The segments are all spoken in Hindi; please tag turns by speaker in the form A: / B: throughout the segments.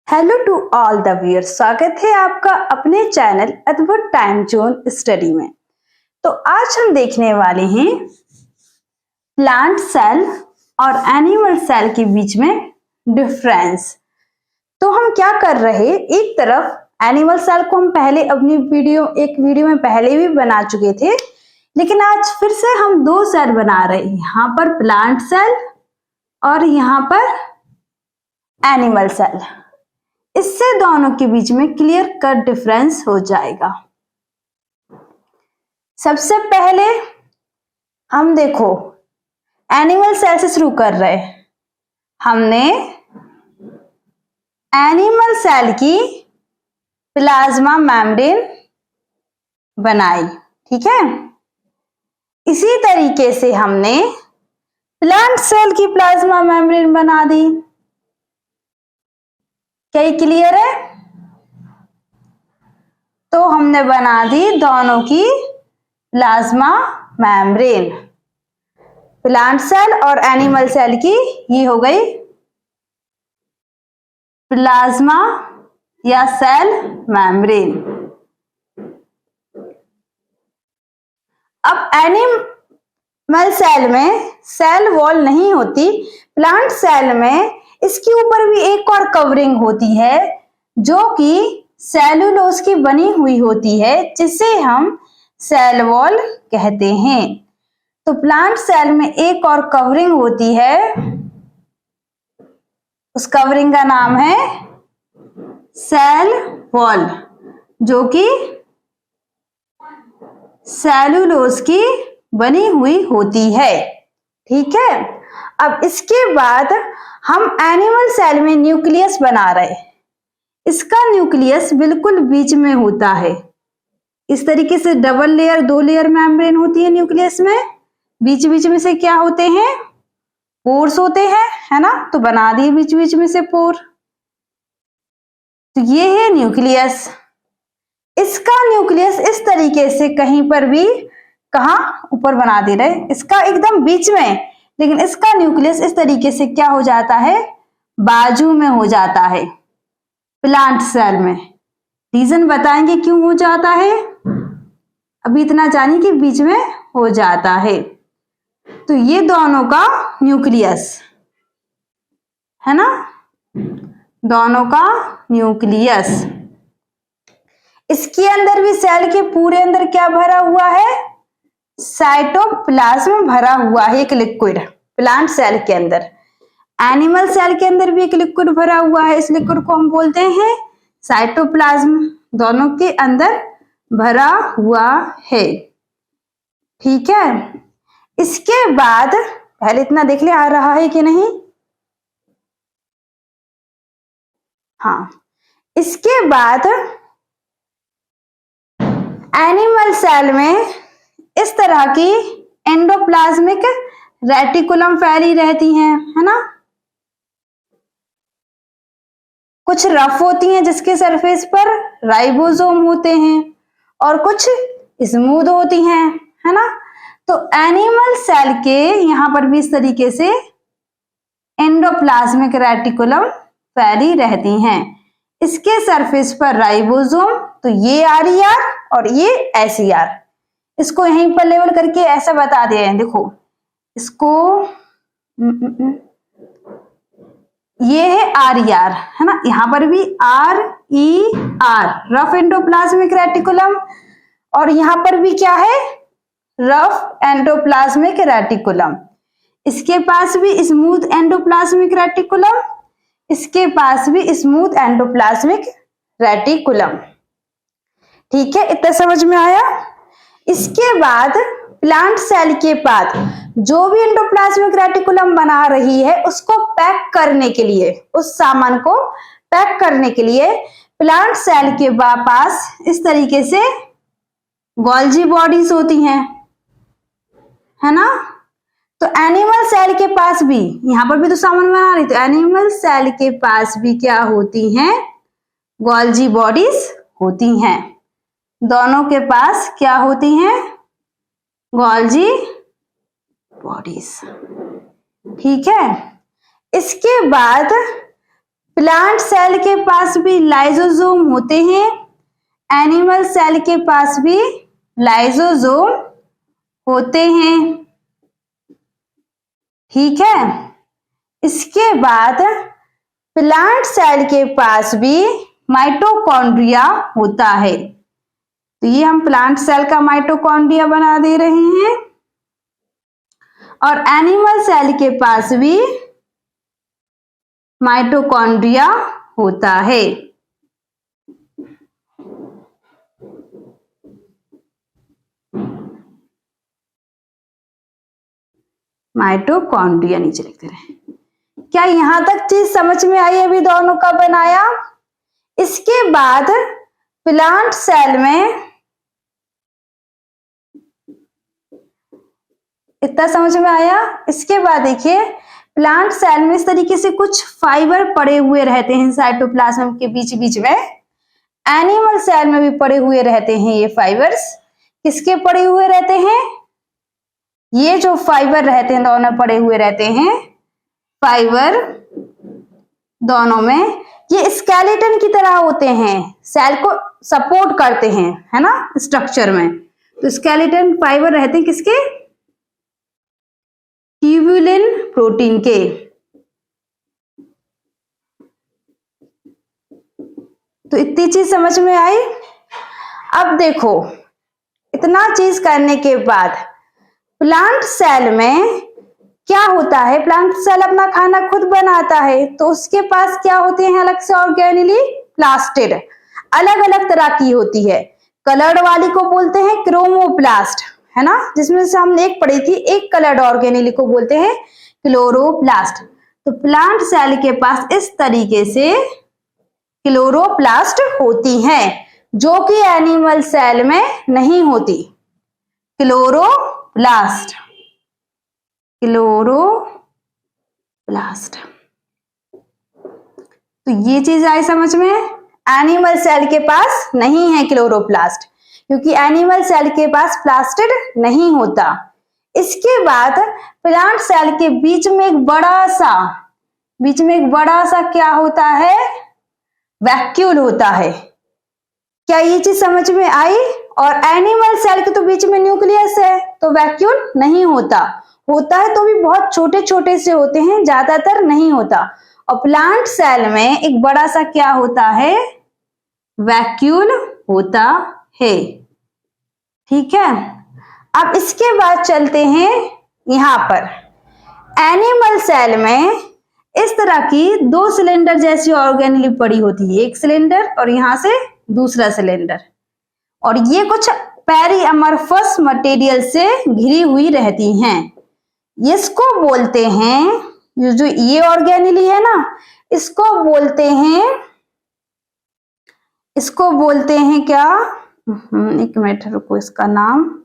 A: Hello to all the viewers, स्वागत है आपका अपने चैनल अद्भुत टाइम जोन स्टडी में। तो आज हम देखने वाले हैं प्लांट सेल और एनिमल सेल के बीच में डिफरेंस। तो हम क्या कर रहे हैं, एक तरफ एनिमल सेल को हम पहले अपनी एक वीडियो में पहले भी बना चुके थे, लेकिन आज फिर से हम दो सेल बना रहे हैं, यहाँ पर प्लांट सेल और यहाँ पर एनिमल सेल। इससे दोनों के बीच में क्लियर कट डिफरेंस हो जाएगा। सबसे पहले हम देखो एनिमल सेल से शुरू कर रहे हैं। हमने एनिमल सेल की प्लाज्मा मेम्ब्रेन बनाई, ठीक है। इसी तरीके से हमने प्लांट सेल की प्लाज्मा मेम्ब्रेन बना दी। क्या क्लियर है? तो हमने बना दी दोनों की प्लाज्मा मेम्ब्रेन, प्लांट सेल और एनिमल सेल की। ये हो गई प्लाज्मा या सेल मेम्ब्रेन। अब एनिमल सेल में सेल वॉल नहीं होती, प्लांट सेल में इसके ऊपर भी एक और कवरिंग होती है जो कि सेलुलोज की बनी हुई होती है, जिसे हम सेल वॉल कहते हैं। तो प्लांट सेल में एक और कवरिंग होती है, उस कवरिंग का नाम है सेल वॉल, जो कि सेलुलोज की बनी हुई होती है, ठीक है। अब इसके बाद हम एनिमल सेल में न्यूक्लियस बना रहे हैं। इसका न्यूक्लियस बिल्कुल बीच में होता है। इस तरीके से डबल लेयर, दो लेयर मेम्ब्रेन होती है न्यूक्लियस में। बीच बीच में से क्या होते हैं? पोर्स होते हैं, है ना। तो बना दिए बीच बीच में से पोर। तो ये है न्यूक्लियस। इसका न्यूक्लियस इस तरीके से कहीं पर भी, कहां ऊपर बना दे रहे, इसका एकदम बीच में, लेकिन इसका न्यूक्लियस इस तरीके से क्या हो जाता है? बाजू में हो जाता है प्लांट सेल में। रीजन बताएंगे क्यों हो जाता है। अभी इतना जानिए कि बीच में हो जाता है। तो ये दोनों का न्यूक्लियस है ना, दोनों का न्यूक्लियस। इसके अंदर भी सेल के पूरे अंदर क्या भरा हुआ है? साइटोप्लाज्म भरा हुआ है, एक लिक्विड। प्लांट सेल के अंदर, एनिमल सेल के अंदर भी एक लिक्विड भरा हुआ है। इस लिक्विड को हम बोलते हैं साइटोप्लाज्म। दोनों के अंदर भरा हुआ है, ठीक है। इसके बाद पहले इतना देख ले, आ रहा है कि नहीं? हाँ। इसके बाद एनिमल सेल में इस तरह की एंडोप्लाज्मिक रेटिकुलम फैली रहती हैं, है ना। कुछ रफ होती हैं जिसके सरफेस पर राइबोसोम होते हैं, और कुछ स्मूथ होती हैं, है ना। तो एनिमल सेल के यहां पर भी इस तरीके से एंडोप्लाज्मिक रेटिकुलम फैली रहती हैं। इसके सरफेस पर राइबोसोम, तो ये आर और ये एसईआर। इसको यहीं पर लेवल करके ऐसा बता दिया है, देखो इसको, ये है आर, है ना। यहां पर भी आर, रफ एंडोप्लाज्मिक रेटिकुलम, और यहां पर भी क्या है? Rough endoplasmic reticulum. इसके पास भी स्मूथ एंडोप्लाज्मिक रेटिकुलम, इसके पास भी स्मूथ एंडोप्लाज्मिक रेटिकुलम, ठीक है। इतना समझ में आया? इसके बाद प्लांट सेल के बाद जो भी एंडोप्लाज्मिक रेटिकुलम बना रही है, उसको पैक करने के लिए, उस सामान को पैक करने के लिए प्लांट सेल के पास इस तरीके से गोल्जी बॉडीज होती हैं, है ना। तो एनिमल सेल के पास भी, यहां पर भी तो सामान बना रही, तो एनिमल सेल के पास भी क्या होती हैं? गोल्जी बॉडीज होती हैं। दोनों के पास क्या होती हैं? गोल्जी बॉडीज, ठीक है। इसके बाद प्लांट सेल के पास भी लाइसोसोम होते हैं, एनिमल सेल के पास भी लाइसोसोम होते हैं। ठीक है, इसके बाद प्लांट सेल के पास भी माइटोकॉन्ड्रिया होता है। तो ये हम प्लांट सेल का माइटोकॉन्ड्रिया बना दे रहे हैं। और एनिमल सेल के पास भी माइटोकॉन्ड्रिया होता है। माइटोकॉन्ड्रिया नीचे लिखते रहे। क्या यहां तक चीज समझ में आई? अभी दोनों का बनाया। इसके बाद प्लांट सेल में इतना समझ में आया। इसके बाद देखिए प्लांट सेल में इस तरीके से कुछ फाइबर पड़े हुए रहते हैं साइटोप्लाज्म के बीच बीच में। एनिमल सेल में भी पड़े हुए रहते हैं ये फाइबर्स। किसके पड़े हुए रहते हैं? ये जो फाइबर रहते हैं दोनों पड़े हुए रहते हैं, फाइबर दोनों में ये स्केलेटन की तरह होते हैं, सेल को सपोर्ट करते हैं, है ना, स्ट्रक्चर में। तो स्केलेटन फाइबर रहते हैं किसके? ट्यूबुलिन प्रोटीन के। तो इतनी चीज समझ में आई। अब देखो इतना चीज करने के बाद प्लांट सेल में क्या होता है? प्लांट सेल अपना खाना खुद बनाता है, तो उसके पास क्या होते हैं अलग से ऑर्गेनेली प्लास्टिड, अलग अलग तरह की होती है। कलर्ड वाली को बोलते हैं क्रोमोप्लास्ट, है ना, जिसमें से हमने एक पढ़ी थी, एक कलर्ड ऑर्गेनेली को बोलते हैं क्लोरोप्लास्ट। तो प्लांट सेल के पास इस तरीके से क्लोरोप्लास्ट होती हैं, जो कि एनिमल सेल में नहीं होती। Chloroplast, chloroplast. तो ये चीज आई समझ में। एनिमल सेल के पास नहीं है क्लोरोप्लास्ट, क्योंकि एनिमल सेल के पास प्लास्टिड नहीं होता। इसके बाद प्लांट सेल के बीच में एक बड़ा सा क्या होता है? वैक्यूल होता है। क्या ये चीज समझ में आई? और एनिमल सेल के तो बीच में न्यूक्लियस है, तो वैक्यूल नहीं होता है तो भी बहुत छोटे छोटे से होते हैं, ज्यादातर नहीं होता। और प्लांट सेल में एक बड़ा सा क्या होता है? वैक्यूल होता है। ठीक है, अब इसके बाद चलते हैं यहां पर। एनिमल सेल में इस तरह की दो सिलेंडर जैसी ऑर्गेनेली पड़ी होती है, एक सिलेंडर और यहां से दूसरा सिलेंडर, और ये कुछ पेरीअमॉर्फस मटेरियल से घिरी हुई रहती हैं। इसको बोलते हैं, जो ये ऑर्गेनेली है ना, इसको बोलते हैं क्या? एक मिनट रुको, इसका नाम,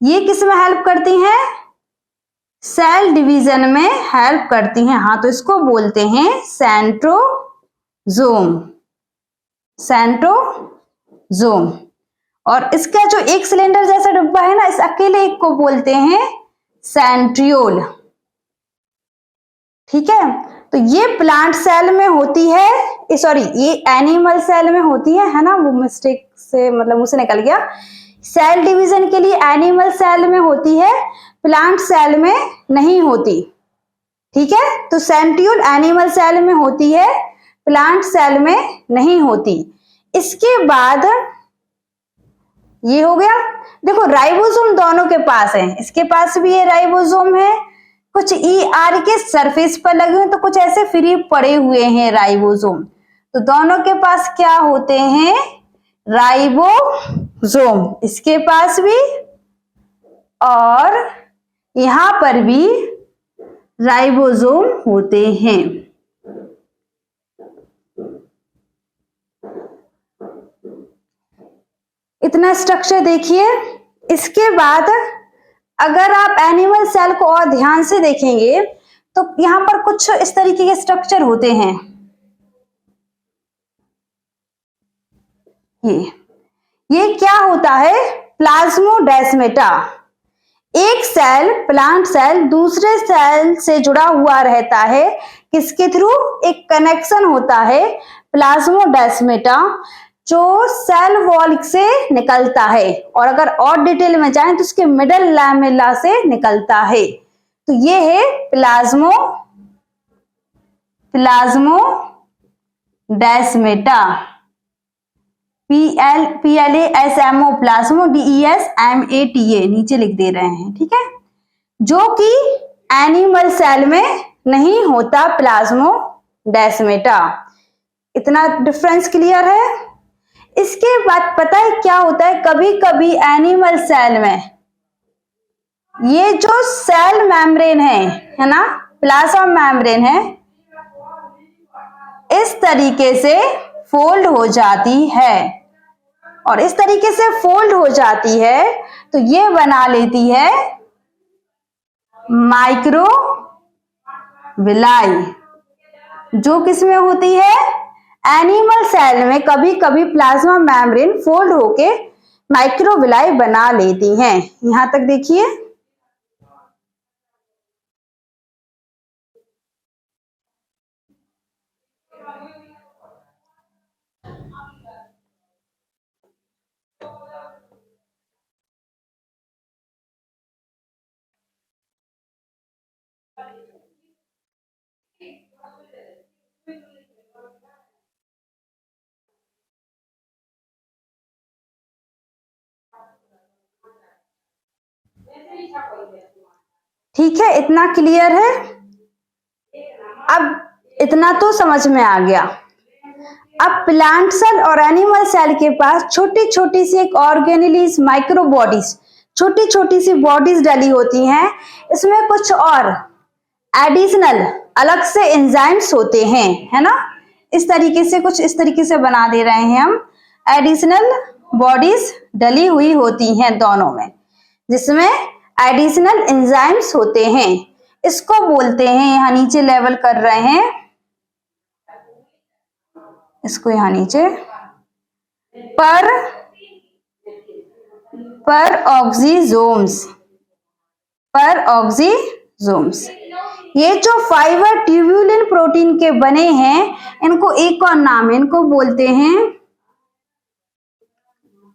A: ये किस में हेल्प करती हैं? सेल डिवीजन में हेल्प करती हैं। हाँ, तो इसको बोलते हैं सेंट्रोजोम। और इसका जो एक सिलेंडर जैसा डिब्बा है ना, इस अकेले एक को बोलते हैं सेंट्रियोल। ठीक है, तो ये प्लांट सेल में होती है, ये एनिमल सेल में होती है ना, वो मिस्टेक से मतलब मुझसे निकल गया। सेल डिवीजन के लिए एनिमल सेल में होती है, प्लांट सेल में नहीं होती। ठीक है, तो सेंट्रियोल एनिमल सेल में होती है, प्लांट सेल में नहीं होती। इसके बाद ये हो गया। देखो राइबोसोम दोनों के पास है, इसके पास भी ये राइबोसोम है, कुछ ER के सरफेस पर लगे हुए, तो कुछ ऐसे फ्री पड़े हुए हैं राइबोसोम। तो दोनों के पास क्या होते हैं? राइबोसोम, इसके पास भी और यहां पर भी राइबोसोम होते हैं। इतना स्ट्रक्चर देखिए। इसके बाद अगर आप एनिमल सेल को और ध्यान से देखेंगे तो यहां पर कुछ इस तरीके के स्ट्रक्चर होते हैं। ये क्या होता है? प्लाज्मोडेस्माटा। एक सेल, प्लांट सेल, दूसरे सेल से जुड़ा हुआ रहता है किसके थ्रू? एक कनेक्शन होता है प्लाज्मोडेस्माटा जो सेल वॉल से निकलता है, और अगर और डिटेल में जाएं तो उसके मिडल लैमेला से निकलता है। तो ये है प्लाज्मोडेस्माटा, PLASMO, प्लाज्मोडेस्माटा, नीचे लिख दे रहे हैं, ठीक है, जो कि एनिमल सेल में नहीं होता प्लाज्मोडेस्माटा। इतना डिफरेंस क्लियर है? इसके बाद पता है क्या होता है, कभी कभी एनिमल सेल में ये जो सेल मेम्ब्रेन है ना, प्लाज्मा मेम्ब्रेन है, इस तरीके से फोल्ड हो जाती है, और इस तरीके से फोल्ड हो जाती है तो ये बना लेती है माइक्रोविलाई, जो किसमें होती है? एनिमल सेल में कभी कभी प्लाज्मा मेम्ब्रेन फोल्ड होके माइक्रोविलाई बना लेती हैं। यहां तक देखिए, ठीक है, इतना क्लियर है? अब इतना तो समझ में आ गया। अब प्लांट सेल और एनिमल सेल के पास छोटी छोटी सी एक ऑर्गेनेलीज, माइक्रो बॉडीज, छोटी छोटी सी बॉडीज डली होती हैं। इसमें कुछ और एडिशनल अलग से एंजाइम्स होते हैं, है ना, इस तरीके से, कुछ इस तरीके से बना दे रहे हैं हम। एडिशनल बॉडीज डली हुई होती हैं दोनों में, जिसमें एडिशनल एंजाइम्स होते हैं। इसको बोलते हैं, यहां नीचे लेवल कर रहे हैं इसको, यहां नीचे ऑक्सीजोम्स। ये जो फाइबर ट्यूब्यूलिन प्रोटीन के बने हैं, इनको एक और नाम है, इनको बोलते हैं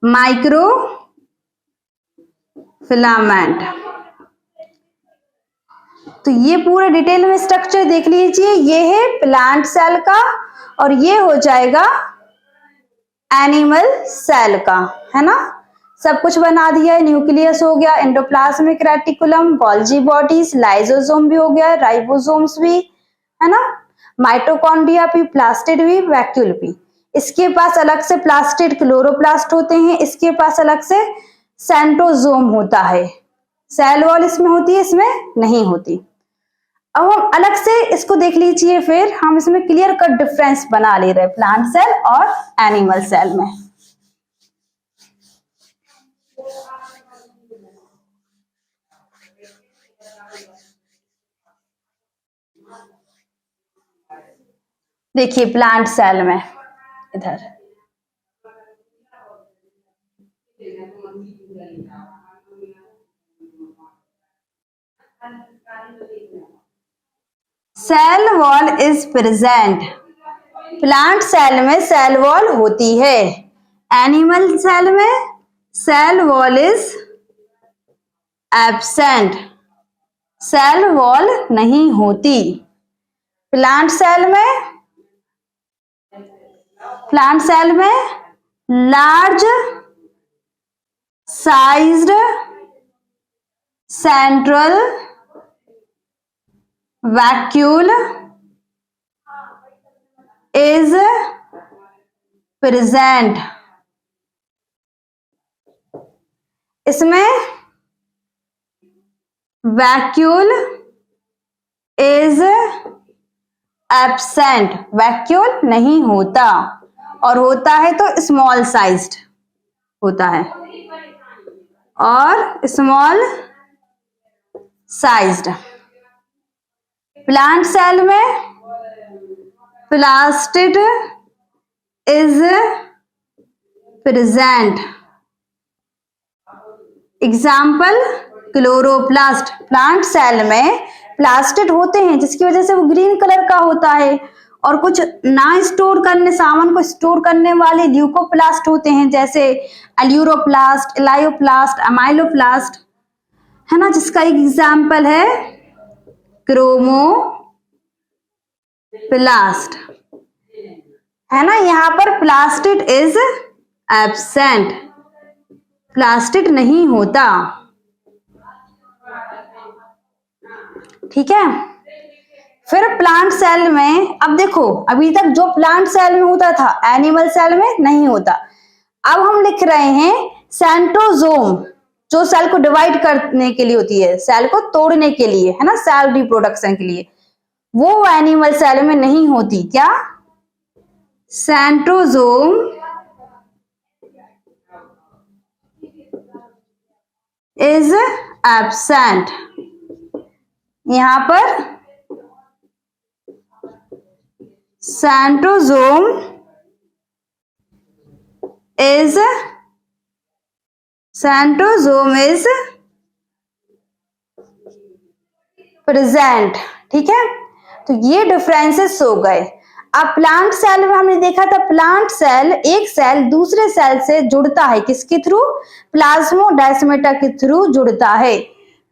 A: माइक्रो फिलामेंट। तो ये पूरे डिटेल में स्ट्रक्चर देख लीजिए, ये है प्लांट सेल का और ये हो जाएगा एनिमल सेल का, है ना। सब कुछ बना दिया है, न्यूक्लियस हो गया, endoplasmic reticulum, Golgi bodies, lysosome भी हो गया, राइबोसोम्स भी, है ना, माइटोकॉन्ड्रिया भी, प्लास्टिड भी, वैक्यूल भी। इसके पास अलग से प्लास्टिड क्लोरोप्लास्ट होते हैं, इसके पास अलग से सेंट्रोसोम होता है। सेल वॉल इसमें होती है, इसमें नहीं होती। अब हम अलग से इसको देख लीजिए, फिर हम इसमें क्लियर कट डिफरेंस बना ले रहे हैं प्लांट सेल और एनिमल सेल में। देखिए प्लांट सेल में इधर cell wall is present. Plant cell में सेल वॉल होती है, एनिमल सेल में cell wall is absent, cell wall नहीं होती। प्लांट सेल में large sized central vacuole is present. इसमें वैक्यूल इज एब्सेंट, वैक्यूल नहीं होता, और होता है तो स्मॉल साइज्ड होता है, और स्मॉल साइज्ड। प्लांट सेल में plastid is present. Example chloroplast. Plant cell में प्लास्टिड होते हैं, जिसकी वजह से वो ग्रीन कलर का होता है। और कुछ ना स्टोर करने, सामान को स्टोर करने वाले ल्यूकोप्लास्ट होते हैं, जैसे एल्यूरोप्लास्ट, इलायोप्लास्ट, अमाइलोप्लास्ट, है ना, जिसका एक एग्जाम्पल है क्रोमोप्लास्ट, है ना। यहाँ पर प्लास्टिड इज एब्सेंट, प्लास्टिड नहीं होता, ठीक है। फिर प्लांट सेल में, अब देखो अभी तक जो प्लांट सेल में होता था एनिमल सेल में नहीं होता। अब हम लिख रहे हैं सेंट्रोजोम, जो सेल को डिवाइड करने के लिए होती है, सेल को तोड़ने के लिए, है ना, सेल रिप्रोडक्शन के लिए, वो एनिमल सेल में नहीं होती। क्या? Centrosome is absent. यहां पर सेंट्रोजोम इज प्रेजेंट, ठीक है। तो ये डिफरेंसेस हो गए। अब प्लांट सेल में हमने देखा था, प्लांट सेल, एक सेल दूसरे सेल से जुड़ता है, किसके थ्रू? प्लाज्मोडेस्माटा के थ्रू जुड़ता है।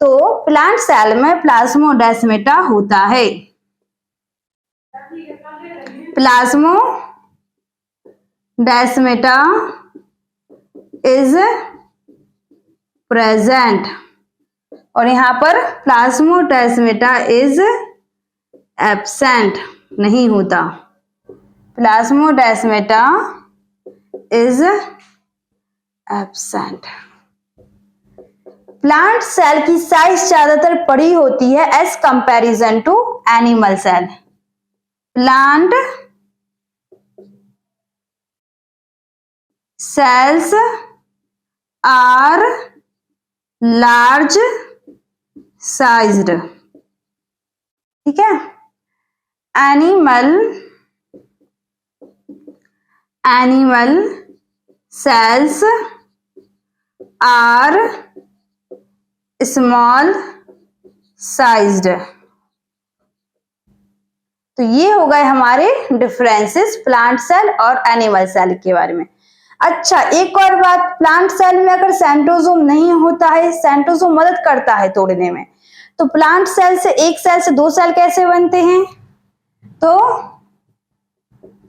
A: तो प्लांट सेल में प्लाज्मोडेस्माटा होता है। प्लाज्मोडेस्माटा इज प्रेजेंट, और यहां पर प्लाज्मोडेस्माटा इज एब्सेंट, नहीं होता। Plasmodesmata is absent. Plant cell की साइज ज्यादातर बड़ी होती है as comparison to animal cell. Plant cells are large sized, ठीक है। Animal cells are small sized। तो ये हो गए हमारे डिफरेंसेस प्लांट सेल और एनिमल सेल के बारे में। अच्छा, एक और बात, प्लांट सेल में अगर सेंट्रोजोम नहीं होता है, सेंट्रोजोम मदद करता है तोड़ने में, तो प्लांट सेल से, एक सेल से दो सेल कैसे बनते हैं? तो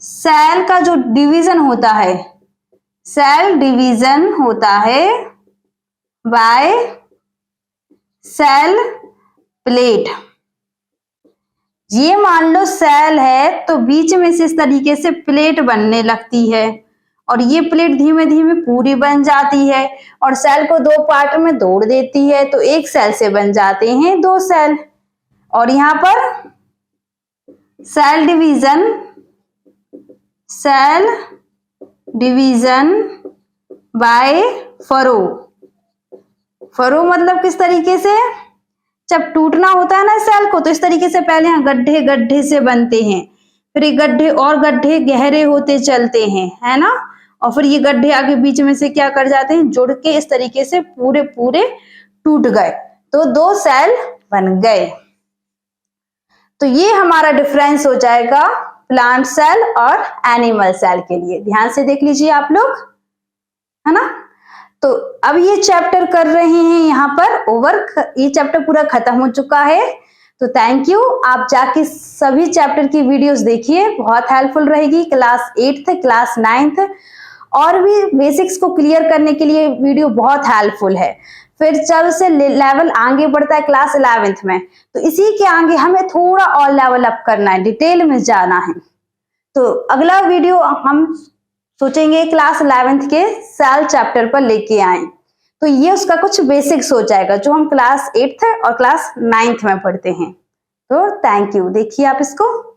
A: सेल का जो डिवीजन होता है, सेल डिवीजन होता है बाय सेल प्लेट। ये मान लो सेल है, तो बीच में से इस तरीके से प्लेट बनने लगती है, और ये प्लेट धीमे धीमे पूरी बन जाती है, और सेल को दो पार्ट में तोड़ देती है, तो एक सेल से बन जाते हैं दो सेल। और यहाँ पर cell division by furrow. Furrow मतलब किस तरीके से? जब टूटना होता है ना सेल को, तो इस तरीके से पहले यहाँ गड्ढे गड्ढे से बनते हैं, फिर ये गड्ढे और गड्ढे गहरे होते चलते हैं, है ना, और फिर ये गड्ढे आगे बीच में से क्या कर जाते हैं, जुड़ के इस तरीके से पूरे पूरे टूट गए, तो दो सेल बन गए। तो ये हमारा डिफरेंस हो जाएगा प्लांट सेल और एनिमल सेल के लिए। ध्यान से देख लीजिए आप लोग, है ना। तो अब ये चैप्टर कर रहे हैं यहाँ पर ओवर, ये चैप्टर पूरा खत्म हो चुका है। तो थैंक यू, आप जाके सभी चैप्टर की वीडियोस देखिए, बहुत हेल्पफुल रहेगी। क्लास 8th, क्लास 9th और भी बेसिक्स को क्लियर करने के लिए वीडियो बहुत हेल्पफुल है। फिर जब से लेवल आगे बढ़ता है क्लास 11th में, तो इसी के आगे हमें थोड़ा और लेवल अप करना है, डिटेल में जाना है। तो अगला वीडियो हम सोचेंगे क्लास 11th के सेल चैप्टर पर लेके आए, तो ये उसका कुछ बेसिक्स हो जाएगा जो हम क्लास 8th और क्लास 9th में पढ़ते हैं। तो थैंक यू, देखिए आप इसको।